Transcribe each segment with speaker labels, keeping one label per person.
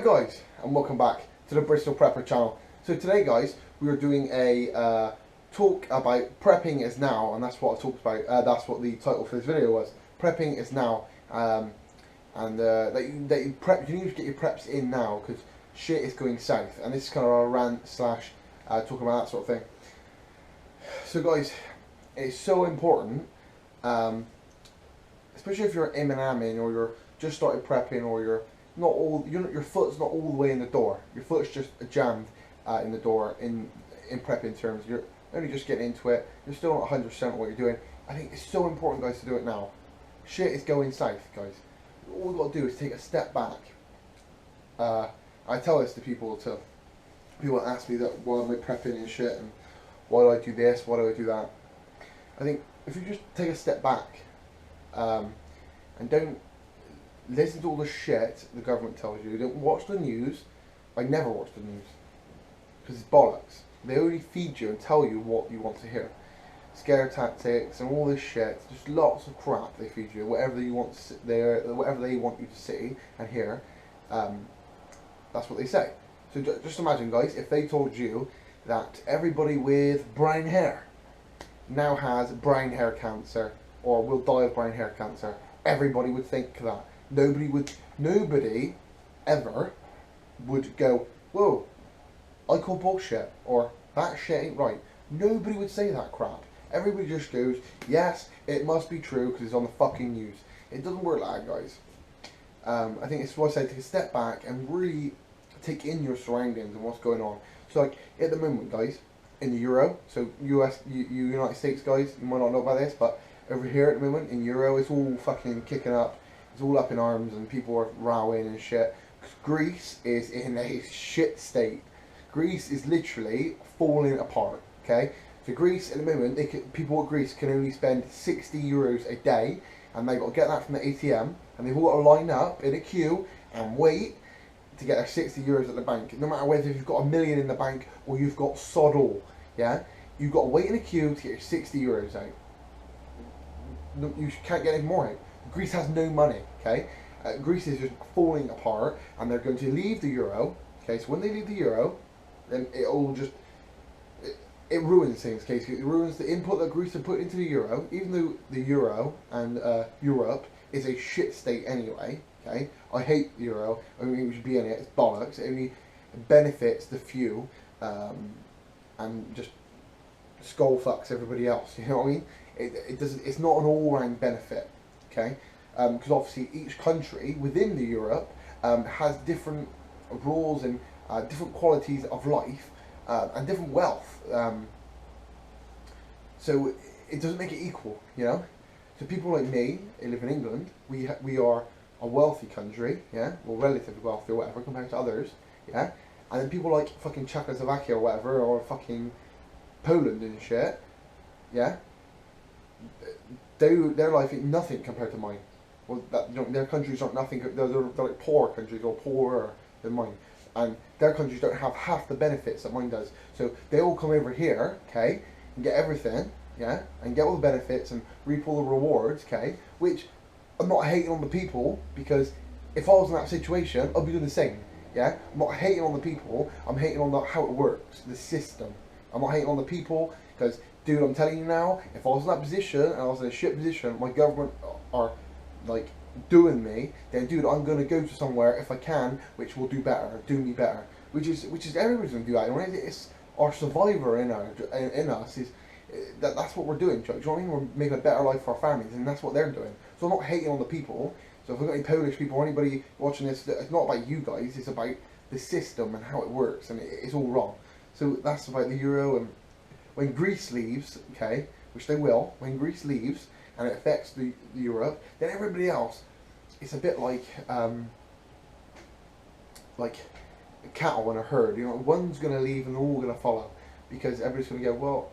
Speaker 1: Hi guys, and welcome back to the Bristol Prepper channel. So today guys, we are doing a talk about prepping is now, and that's what I talked about, that's what the title for this video was. Prepping is now, that you prep, you need to get your preps in now, because shit is going south, and this is kind of a rant slash talking about that sort of thing. So guys, it's so important, especially if you're in or you're just started prepping, or your foot's not all the way in the door. Your foot's just jammed in the door in prepping terms. You're only just getting into it. You're still not 100% what you're doing. I think it's so important, guys, to do it now. Shit is going south, guys. All we've got to do is take a step back. I tell this to people that ask me that why am I prepping and shit, and why do I do this, why do I do that. I think if you just take a step back and don't listen to all the shit the government tells you, don't watch the news. I never watch the news because it's bollocks. They only feed you and tell you what you want to hear. Scare tactics and all this shit, just lots of crap they feed you. Whatever you want whatever they want you to see and hear, that's what they say. So just imagine, guys, if they told you that everybody with brown hair now has brown hair cancer, or will die of brown hair cancer. Everybody would think that. Nobody ever would go, whoa, I call bullshit, or that shit ain't right. Nobody would say that crap. Everybody just goes, yes, it must be true because it's on the fucking news. It doesn't work like that, guys. I think it's what I say, take a step back and really take in your surroundings and what's going on. So like, at the moment, guys, in the Euro, so United States, guys, you might not know about this, but over here at the moment, in Euro, it's all fucking kicking up. It's all up in arms and people are rowing and shit. Greece is in a shit state. Greece is literally falling apart, okay? So Greece, at the moment, people at Greece can only spend 60 euros a day, and they've got to get that from the ATM, and they've all got to line up in a queue and wait to get their 60 euros at the bank. No matter whether you've got $1 million in the bank or you've got sod all, yeah? You've got to wait in a queue to get your 60 euros out. You can't get any more out. Greece has no money, okay? Greece is just falling apart, and they're going to leave the Euro, okay? So when they leave the Euro, then it ruins things, okay? So it ruins the input that Greece had put into the Euro, even though the Euro and Europe is a shit state anyway, okay? I hate the Euro. I mean, we should be in it. It's bollocks. It only benefits the few, and just skull fucks everybody else. You know what I mean? It doesn't. It's not an all-round benefit, okay? Because obviously each country within the Europe has different rules and different qualities of life and different wealth. So it doesn't make it equal, you know. So people like me, who live in England, we are a wealthy country, yeah, well, relatively wealthy or whatever compared to others, yeah. And then people like fucking Czechoslovakia or whatever, or fucking Poland and shit, yeah. Their life ain't nothing compared to mine. Well, their countries aren't nothing. They're like poor countries, or poorer than mine, and their countries don't have half the benefits that mine does. So they all come over here, okay, and get everything, yeah, and get all the benefits and reap all the rewards, okay. Which I'm not hating on the people, because if I was in that situation, I'd be doing the same, yeah. I'm not hating on the people. I'm hating on how it works, the system. I'm not hating on the people because, dude, I'm telling you now, if I was in that position and I was in a shit position, my government are like doing me, then dude, I'm gonna go to somewhere if I can, which will do me better. Which is everybody's gonna do that. Right? It's our survivor in us is that's what we're doing. Do you know what I mean? We're making a better life for our families, and that's what they're doing. So I'm not hating on the people. So if we've got any Polish people or anybody watching this, it's not about you guys. It's about the system and how it works, and it's all wrong. So that's about the Euro. And when Greece leaves, okay, which they will, when Greece leaves and it affects the Europe, then everybody else, it's a bit like cattle in a herd. You know, one's going to leave and they're all going to follow, because everybody's going to go, well,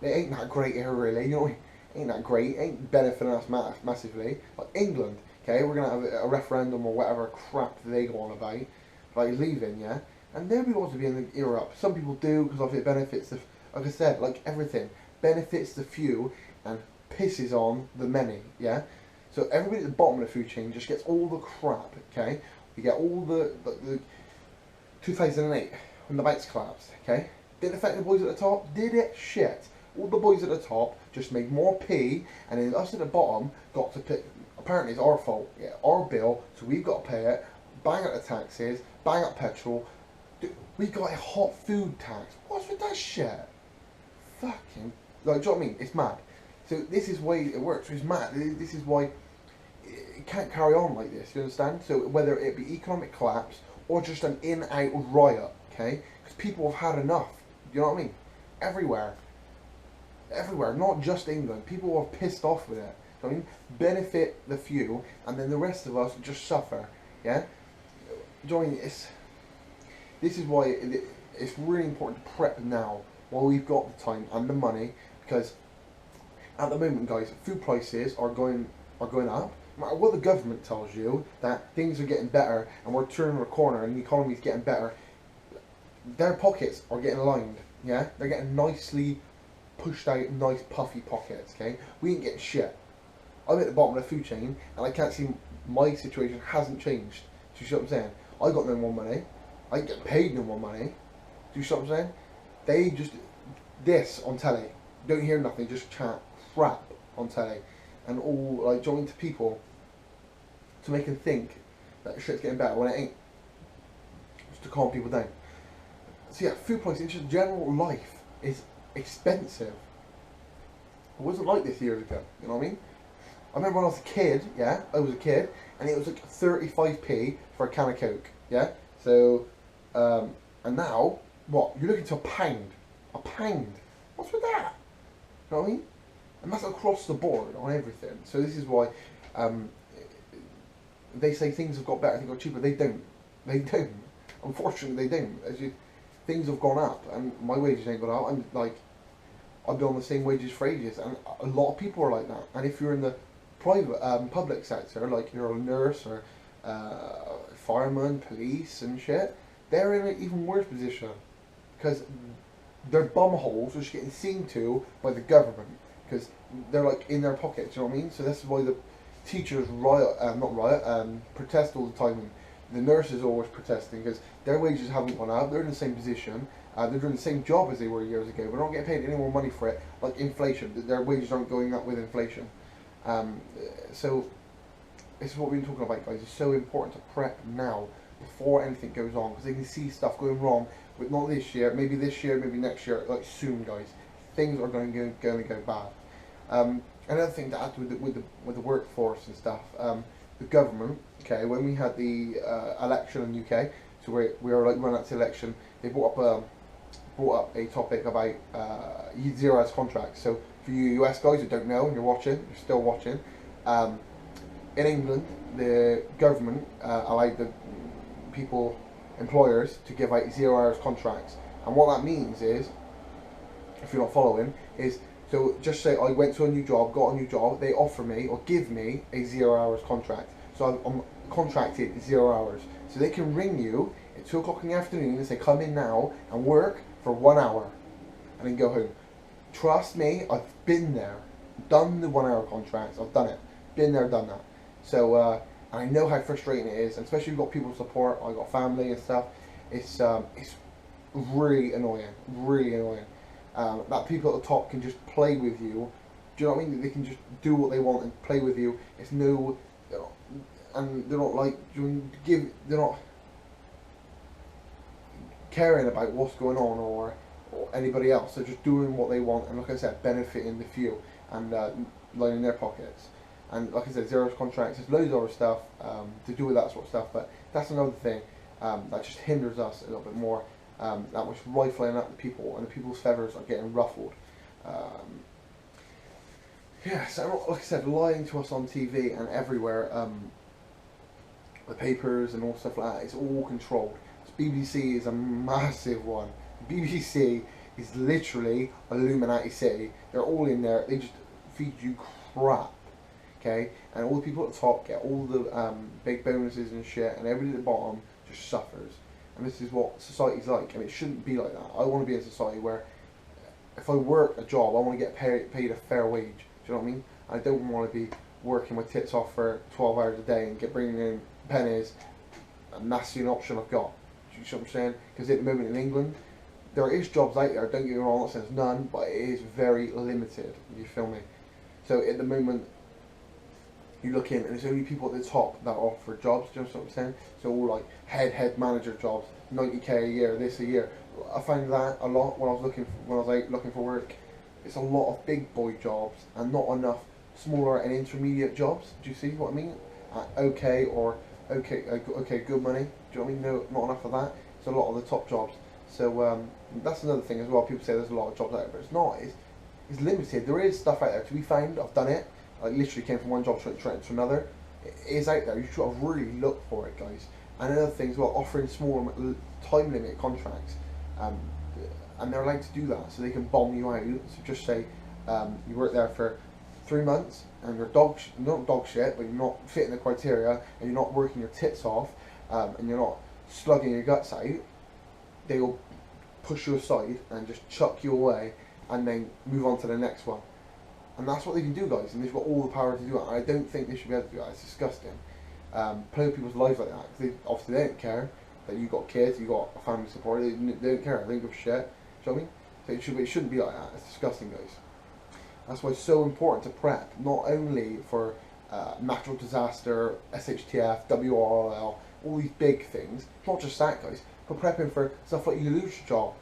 Speaker 1: it ain't that great here, really. You know, it ain't that great. It ain't benefiting us massively. Like England, okay, we're going to have a referendum or whatever crap they go on about, like leaving, yeah. And nobody wants to be in Europe. Some people do because of it benefits the, like I said, like everything, benefits the few and pisses on the many, yeah? So everybody at the bottom of the food chain just gets all the crap, okay? You get all the 2008, when the banks collapsed, okay? Did it affect the boys at the top? Did it? Shit. All the boys at the top just made more pee, and then us at the bottom got to pick. Apparently, it's our fault. Yeah, our bill, so we've got to pay it. Bang up the taxes, bang up petrol. We got a hot food tax. What's with that shit? Fucking. Like, do you know what I mean? It's mad. So, this is why it works. It's mad. This is why it can't carry on like this. You understand? So, whether it be economic collapse or just an in-out riot, okay? Because people have had enough. You know what I mean? Everywhere. Everywhere, not just England. People are pissed off with it. I mean, benefit the few, and then the rest of us just suffer. Yeah. Join this. This is why it's really important to prep now, while we've got the time and the money, because at the moment, guys, food prices are going up. No matter what the government tells you, that things are getting better and we're turning a corner and the economy's getting better, their pockets are getting lined. Yeah, they're getting nicely pushed out, nice puffy pockets. Okay, we ain't getting shit. I'm at the bottom of the food chain, and I can't see my situation hasn't changed. Do you see what I'm saying? I got no more money. I get paid no more money. Do you see what I'm saying? They just this on telly. Don't hear nothing. Just chat crap on telly, and all like joining to people to make them think that shit's getting better when it ain't. Just to calm people down. So yeah, food prices, just general life is expensive. It wasn't like this years ago. You know what I mean? I remember when I was a kid, yeah, I was a kid, and it was like 35p for a can of Coke, yeah? So, and now, what? You're looking to a pound. A pound. What's with that? You know what I mean? And that's across the board on everything. So this is why they say things have got better, things got cheaper. They don't. They don't. Unfortunately, they don't. Things have gone up, and my wages ain't gone up. I'm like, I've been on the same wages for ages, and a lot of people are like that. And if you're in the private, public sector, like you're a nurse or fireman, police and shit, they're in an even worse position because their bum holes are just getting seen to by the government because they're like in their pockets. You know what I mean? So this is why the teachers protest all the time, and the nurses are always protesting because their wages haven't gone up. They're in the same position. They're doing the same job as they were years ago, but they're not getting paid any more money for it. Like inflation, their wages aren't going up with inflation. So this is what we've been talking about, guys. It's so important to prep now before anything goes on, because they can see stuff going wrong. But not this year, maybe next year, like soon, guys. Things are going to go bad. Another thing to add with the workforce and stuff, the government. Okay, when we had the election in the UK, so we were like running up to election, they brought up a topic about 0 hours contracts. So for you US guys who don't know and you're still watching, in England the government allowed the employers to give out 0 hours contracts, and what that means is, if you're not following, is so just say I went to a new job, got a new job, they offer me or give me a 0 hours contract. So I'm contracted 0 hours. So they can ring you at 2 o'clock in the afternoon and say come in now and work for 1 hour and then go home. Trust me, I've been there, done the 1 hour contracts, I've done it, been there, done that. So and I know how frustrating it is, and especially if you've got people to support, I've got family and stuff. It's really annoying, really annoying. That people at the top can just play with you. Do you know what I mean? They can just do what they want and play with you. It's no, and they're not like they're not caring about what's going on or anybody else. They're just doing what they want, and like I said, benefiting the few and lining their pockets. And like I said, 0 hours contracts. There's loads of other stuff to do with that sort of stuff, but that's another thing that just hinders us a little bit more. That was rifling at the people, and the people's feathers are getting ruffled. Yeah, so like I said, lying to us on TV and everywhere, the papers and all stuff like that, it's all controlled. So BBC is a massive one. BBC is literally Illuminati City. They're all in there. They just feed you crap. Okay, and all the people at the top get all the big bonuses and shit, and everybody at the bottom just suffers. And this is what society's like, and it shouldn't be like that. I want to be in a society where if I work a job, I want to get paid a fair wage. Do you know what I mean? I don't want to be working my tits off for 12 hours a day and bringing in pennies, and that's the only option I've got. Do Do you see what I'm saying? Because at the moment in England, there is jobs out there, don't get me wrong, I'm not saying there's none, but it is very limited, you feel me? So at the moment, you look in and there's only people at the top that offer jobs, do you know what I'm saying? So all like head manager jobs, 90k a year, this a year. I find that a lot when I was out looking for work. It's a lot of big boy jobs and not enough smaller and intermediate jobs. Do you see what I mean? Okay, good money. Do you know what I mean? No, not enough of that. It's a lot of the top jobs. So that's another thing as well. People say there's a lot of jobs out there, but it's not. It's limited. There is stuff out there to be found. I've done it. I literally came from one job straight to another. It is out there. You should really look for it, guys. And another thing as well, offering small time limit contracts. And they're allowed to do that, so they can bomb you out. So just say you work there for 3 months and you're not dog shit, but you're not fitting the criteria, and you're not working your tits off, and you're not slugging your guts out. They will push you aside and just chuck you away, and then move on to the next one. And that's what they can do, guys. And they've got all the power to do it. And I don't think they should be able to do that. It's disgusting. Play with people's lives like that. They obviously they don't care that you got kids, you got a family support. They don't care. They don't give a shit. Do you know what I mean? So it shouldn't be like that. It's disgusting, guys. That's why it's so important to prep, not only for natural disaster, SHTF, WRL, all these big things. It's not just that, guys. But prepping for stuff like you lose your job,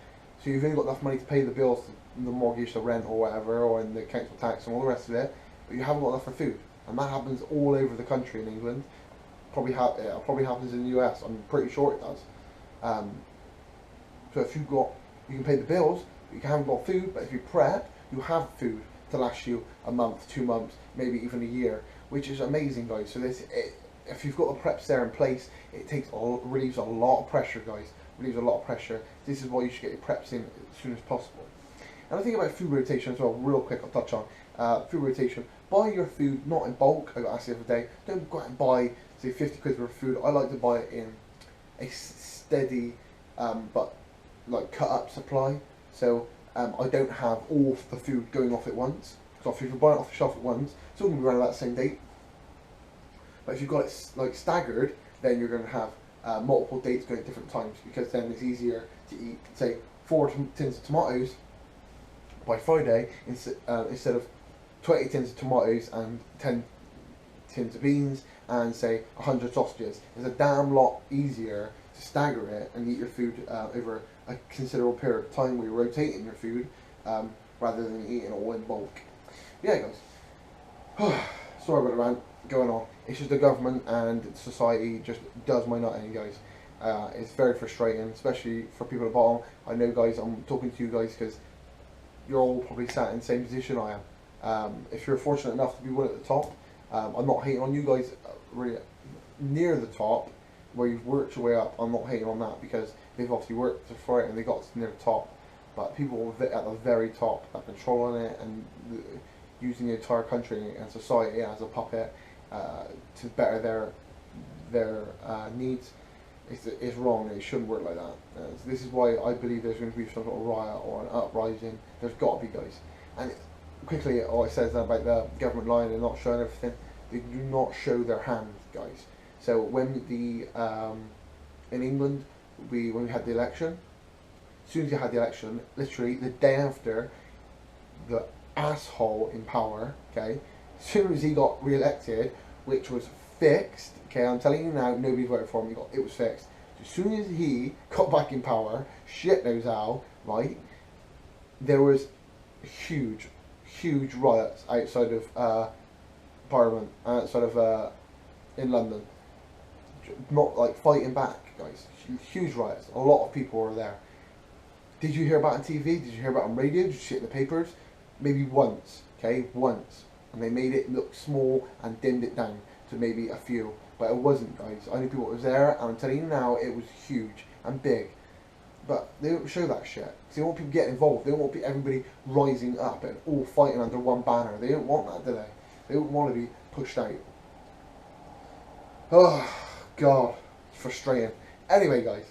Speaker 1: so you've only got enough money to pay the bills, the mortgage, the rent, or whatever, or in the council tax and all the rest of it, but you haven't got enough for food, and that happens all over the country in England. Probably happens in the US. I'm pretty sure it does. So if you can pay the bills, but you haven't got food. But if you prep, you have food to last you a month, 2 months, maybe even a year, which is amazing, guys. So if you've got the preps there in place, it relieves a lot of pressure, guys. Relieves a lot of pressure. This is why you should get your preps in as soon as possible. And I think about food rotation as well, real quick. I'll touch on food rotation. Buy your food not in bulk. I got asked the other day. Don't go out and buy, say, 50 quid worth of food. I like to buy it in a steady, but like cut up supply. So I don't have all the food going off at once. Because if you're buying it off the shelf at once, it's all going to be around about the same date. But if you've got it like staggered, then you're going to have multiple dates going at different times, because then it's easier to eat, say, 4 tins of tomatoes by Friday instead of 20 tins of tomatoes and 10 tins of beans and say 100 sausages. It's a damn lot easier to stagger it and eat your food over a considerable period of time where you're rotating your food rather than eating it all in bulk. Yeah, guys. Sorry about the rant going on. It's just the government and society just does my nut in, guys. It's very frustrating, especially for people at the bottom. I know, guys, I'm talking to you guys because you're all probably sat in the same position I am. If you're fortunate enough to be one at the top, I'm not hating on you guys really near the top, where you've worked your way up. I'm not hating on that, because they've obviously worked for it and they got to near the top. But people at the very top that are controlling it and using the entire country and society as a puppet to better their needs, is wrong. It shouldn't work like that. So this is why I believe there's going to be some sort of riot or an uprising. There's got to be, guys. And quickly, all it says about the government lying and not showing everything. They do not show their hand, guys. So when in England, when we had the election, as soon as you had the election, literally the day after, the asshole in power, okay, as soon as he got re-elected, which was fixed, okay, I'm telling you now, nobody voted for him, it was fixed. As soon as he got back in power, shit knows how, right, there was huge riots outside of Parliament, outside of in London, not like fighting back, guys, huge riots, a lot of people were there. Did you hear about it on TV? Did you hear about it on radio? Did you see it in the papers? Maybe once, okay, once. And they made it look small and dimmed it down to maybe a few. But it wasn't, guys. I knew people that was there, and I'm telling you now, it was huge and big. But they don't show that shit. Because they want people getting involved. They don't want everybody rising up and all fighting under one banner. They don't want that, do they? They don't want to be pushed out. Oh, God. It's frustrating. Anyway, guys.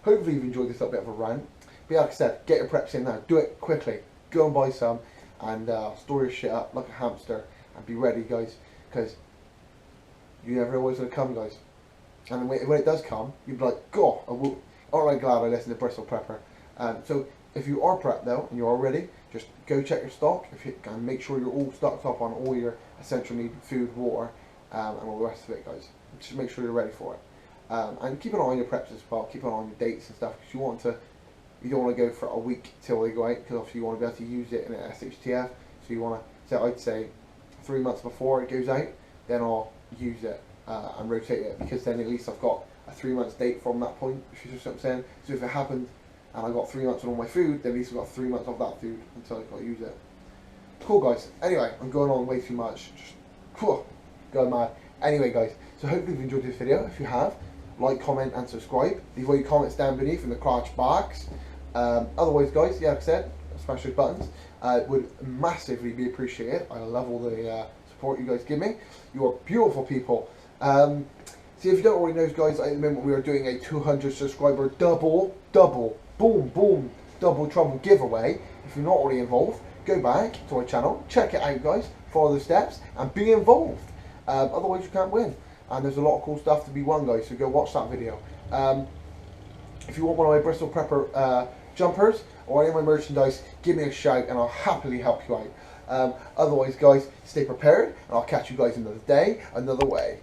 Speaker 1: Hopefully you've enjoyed this little bit of a rant. But like I said, get your preps in now. Do it quickly. Go and buy some and store your shit up like a hamster and be ready, guys, because you never know what's going to come, guys. And when it does come, you'll be like, God, aren't I glad I listened to Bristol Prepper? So if you are prepped though, and you are ready, just go check your stock, and make sure you're all stocked up on all your essential needed food, water, and all the rest of it, guys. Just make sure you're ready for it. And keep an eye on your preps as well, keep an eye on your dates and stuff, because you don't want to go for a week till they go out, because obviously you want to be able to use it in an SHTF, so you want to, so I'd say 3 months before it goes out, then I'll use it and rotate it, because then at least I've got a 3 months date from that point, if you see what I'm saying. So if it happened and I got 3 months on all my food, then at least I've got 3 months of that food until I've got to use it. Cool, guys. Anyway, I'm going on way too much, just going mad. Anyway, guys, so hopefully you've enjoyed this video. If you have, like, comment and subscribe. Leave all your comments down beneath in the crotch box. Otherwise, guys, yeah, like I said, smash those buttons. Would massively be appreciated. I love all the support you guys give me. You are beautiful people. See, if you don't already know, guys, at the moment we are doing a 200 subscriber double trouble giveaway. If you're not already involved, go back to our channel, check it out, guys, follow the steps, and be involved. Otherwise, you can't win. And there's a lot of cool stuff to be won, guys, so go watch that video. If you want one of my Bristol Prepper jumpers or any of my merchandise, give me a shout and I'll happily help you out. Otherwise, guys, stay prepared and I'll catch you guys another day, another way.